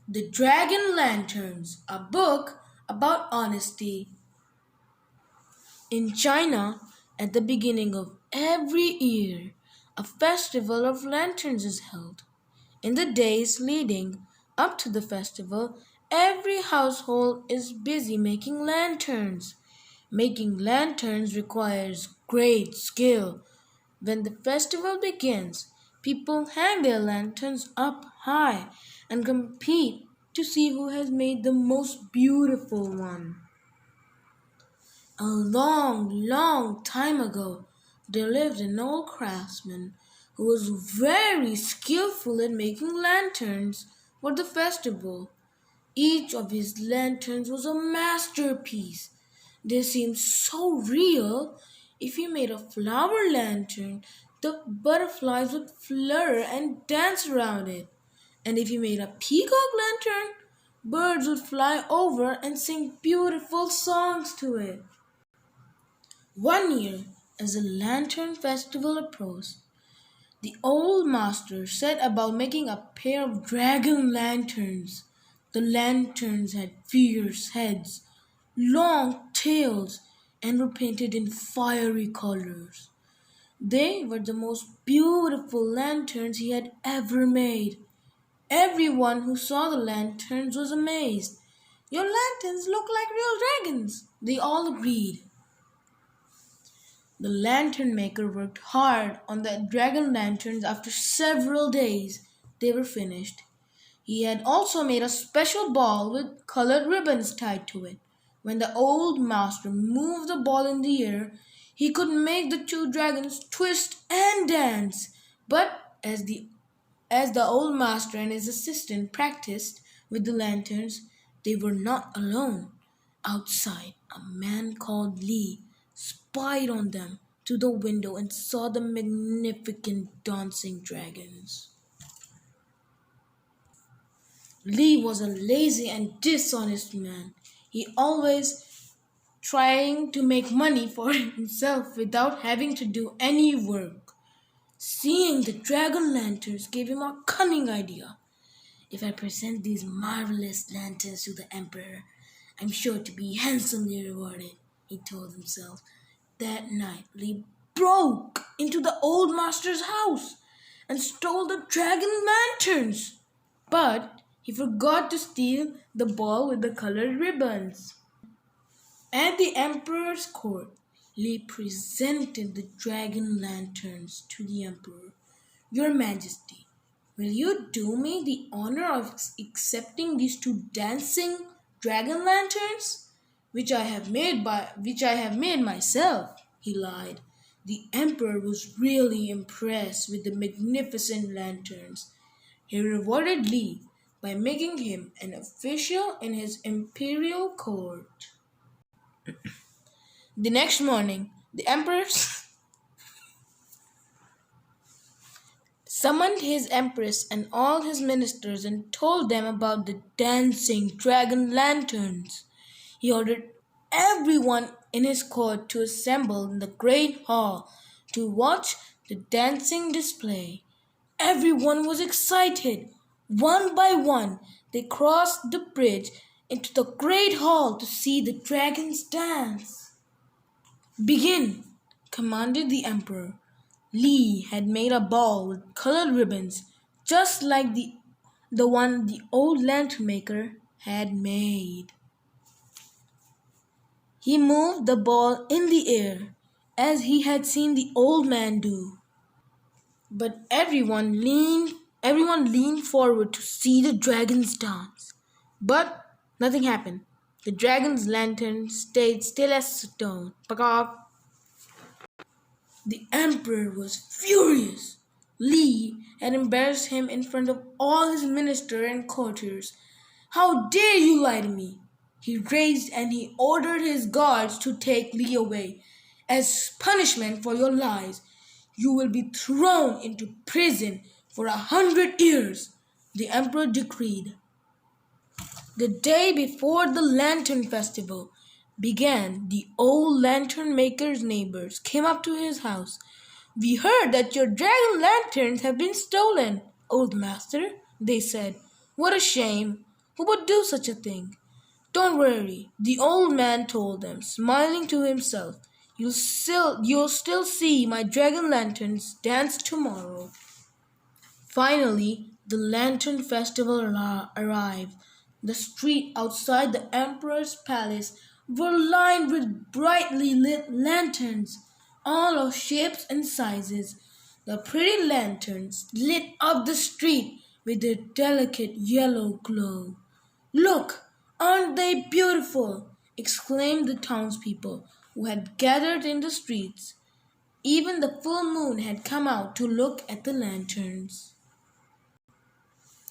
The Dragon Lanterns, a book about honesty. In China, at the beginning of every year, a festival of lanterns is held. In the days leading up to the festival, every household is busy making lanterns. Making lanterns requires great skill. When the festival begins, people hang their lanterns up high and compete to see who has made the most beautiful one. A long, long time ago, there lived an old craftsman who was very skillful at making lanterns for the festival. Each of his lanterns was a masterpiece. They seemed so real. If he made a flower lantern, the butterflies would flutter and dance around it. And if he made a peacock lantern, birds would fly over and sing beautiful songs to it. One year, as the lantern festival approached, the old master set about making a pair of dragon lanterns. The lanterns had fierce heads, long tails, and were painted in fiery colors. They were the most beautiful lanterns he had ever made. Everyone who saw the lanterns was amazed. "Your lanterns look like real dragons," they all agreed. The lantern maker worked hard on the dragon lanterns. After several days, they were finished. He had also made a special ball with colored ribbons tied to it. When the old master moved the ball in the air, he could make the two dragons twist and dance. But as the old master and his assistant practiced with the lanterns, they were not alone. Outside, a man called Li spied on them through the window and saw the magnificent dancing dragons. Li was a lazy and dishonest man. He always trying to make money for himself without having to do any work. Seeing the dragon lanterns gave him a cunning idea. "If I present these marvelous lanterns to the emperor, I'm sure to be handsomely rewarded," he told himself. That night, Li broke into the old master's house and stole the dragon lanterns. But he forgot to steal the ball with the colored ribbons. At the emperor's court, Li presented the dragon lanterns to the emperor. "Your Majesty, will you do me the honor of accepting these two dancing dragon lanterns, which I have made myself?" He lied. The emperor was really impressed with the magnificent lanterns. He rewarded Li by making him an official in his imperial court. The next morning, the emperor summoned his empress and all his ministers and told them about the dancing dragon lanterns. He ordered everyone in his court to assemble in the great hall to watch the dancing display. Everyone was excited. One by one, they crossed the bridge into the great hall to see the dragons dance. "Begin," commanded the emperor. Li had made a ball with colored ribbons, just like the one the old lantern maker had made. He moved the ball in the air, as he had seen the old man do. But everyone leaned forward to see the dragons dance. But nothing happened. The dragon's lantern stayed still as stone. Pakak! The emperor was furious. Li had embarrassed him in front of all his ministers and courtiers. "How dare you lie to me?" He raised and he ordered his guards to take Li away. "As punishment for your lies, you will be thrown into prison for 100 years," the emperor decreed. The day before the lantern festival began, the old lantern maker's neighbors came up to his house. "We heard that your dragon lanterns have been stolen, old master," they said. "What a shame! Who would do such a thing? Don't worry, the old man told them, smiling to himself. You'll still see my dragon lanterns dance tomorrow. Finally, the lantern festival arrived. The street outside the emperor's palace were lined with brightly lit lanterns, all of shapes and sizes. The pretty lanterns lit up the street with their delicate yellow glow. Look, aren't they beautiful? Exclaimed the townspeople who had gathered in the streets. Even the full moon had come out to look at the lanterns.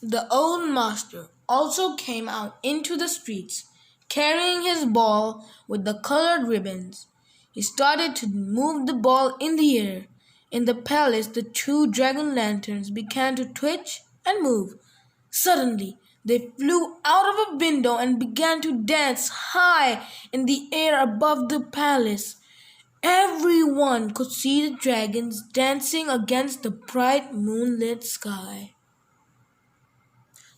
The old master also came out into the streets, carrying his ball with the colored ribbons. He started to move the ball in the air. In the palace, the two dragon lanterns began to twitch and move. Suddenly, they flew out of a window and began to dance high in the air above the palace. Everyone could see the dragons dancing against the bright moonlit sky.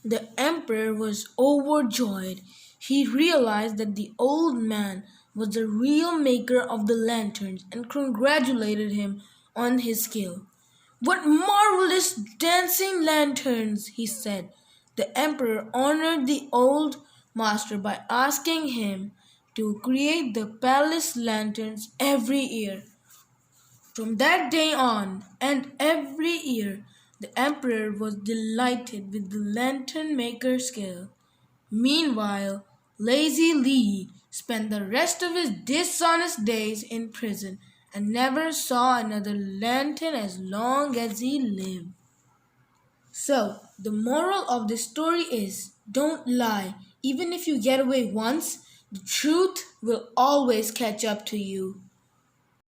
The emperor was overjoyed. He realized that the old man was the real maker of the lanterns and congratulated him on his skill. What marvelous dancing lanterns, he said. The emperor honored the old master by asking him to create the palace lanterns every year. From that day on, and every year, the emperor was delighted with the lantern maker's skill. Meanwhile, Lazy Lee spent the rest of his dishonest days in prison and never saw another lantern as long as he lived. So, the moral of this story is don't lie. Even if you get away once, the truth will always catch up to you.